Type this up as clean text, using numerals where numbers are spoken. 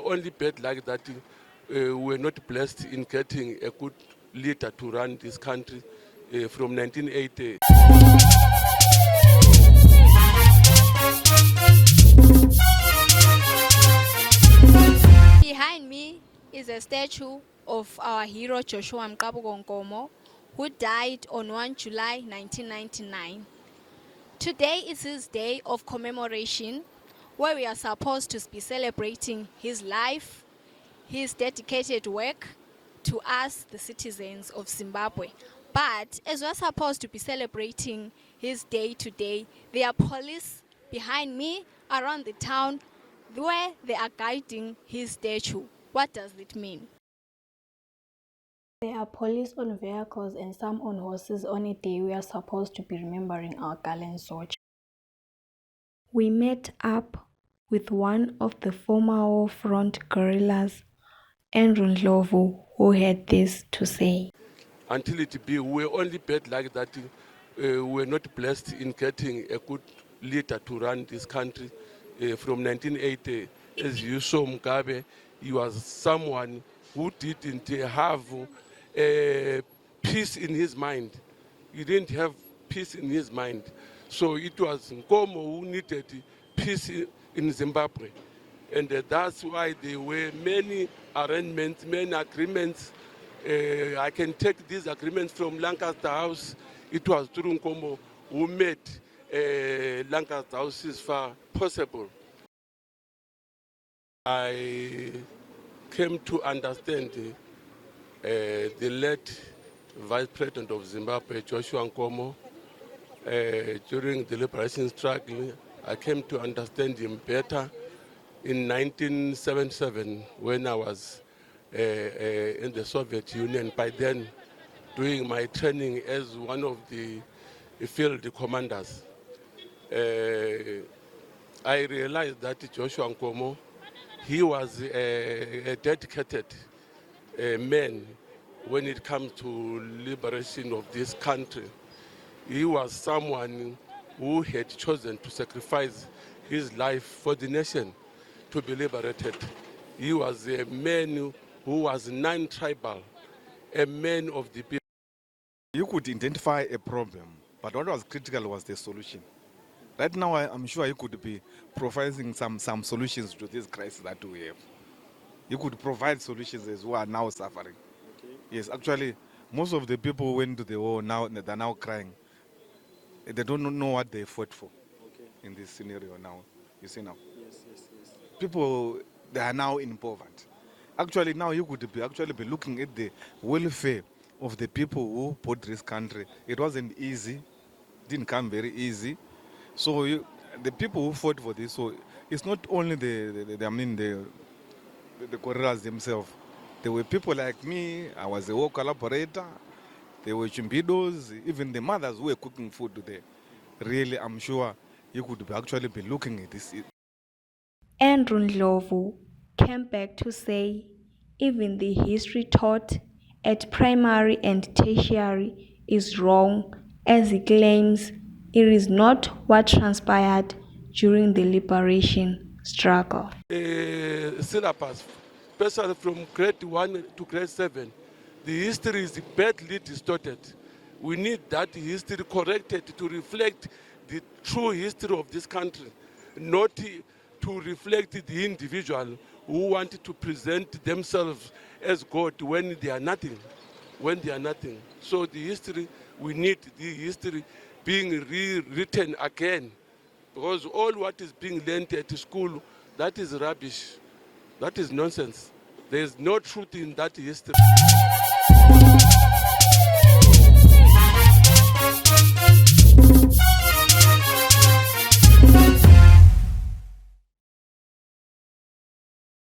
only bad luck that we were not blessed in getting a good leader to run this country from 1980. Behind me is a statue of our hero Mqabuko Nkomo, who died on 1 July 1999. Today is his day of commemoration, where we are supposed to be celebrating his life, his dedicated work to us, the citizens of Zimbabwe. But as we're supposed to be celebrating his day today, there are police behind me around the town where they are guiding his statue. What does it mean? There are police on vehicles and some on horses on a day we are supposed to be remembering our gallant soldier. We met up with one of the former war front guerrillas, Nyongolo, who had this to say. Until it be, we were only bad luck that we were not blessed in getting a good leader to run this country from 1980. As you saw Mugabe, he was someone who didn't have peace in his mind. He didn't have peace in his mind. So it was Nkomo who needed peace in Zimbabwe. And that's why there were many arrangements, many agreements. I can take these agreements from Lancaster House. It was through Nkomo who made Lancaster House far possible. I came to understand the late Vice President of Zimbabwe, Nkomo, during the liberation struggle. I came to understand him better in 1977 when I was in the Soviet Union. By then, doing my training as one of the field commanders. I realized that Nkomo, he was a dedicated man when it comes to liberation of this country. He was someone who had chosen to sacrifice his life for the nation to be liberated. He was a man who was non-tribal, a man of the people. You could identify a problem, but what was critical was the solution. Right now, I'm sure you could be providing some solutions to this crisis that we have. You could provide solutions as who are now suffering. Okay. Yes, actually, most of the people who went to the war now, they're now crying. They don't know what they fought for. Okay. In this scenario now. You see now? Yes. People, they are now in poverty. Actually, now you could be looking at the welfare of the people who bought this country. It wasn't easy. Didn't come very easy. So the people who fought for this, so it's not only the guerrillas themselves. There were people like me. I was a war collaborator. There were chimbidos, even the mothers who were cooking food today. Really, I'm sure you could actually be looking at this. And Nyongolo came back to say, even the history taught at primary and tertiary is wrong, as he claims it is not what transpired during the liberation struggle. Syllabus, especially from grade 1 to grade 7, the history is badly distorted. We need that history corrected to reflect the true history of this country, not to reflect the individual who want to present themselves as God when they are nothing. So the history, we need the history being rewritten again, because all what is being learned at school, that is rubbish. That is nonsense. There is no truth in that history.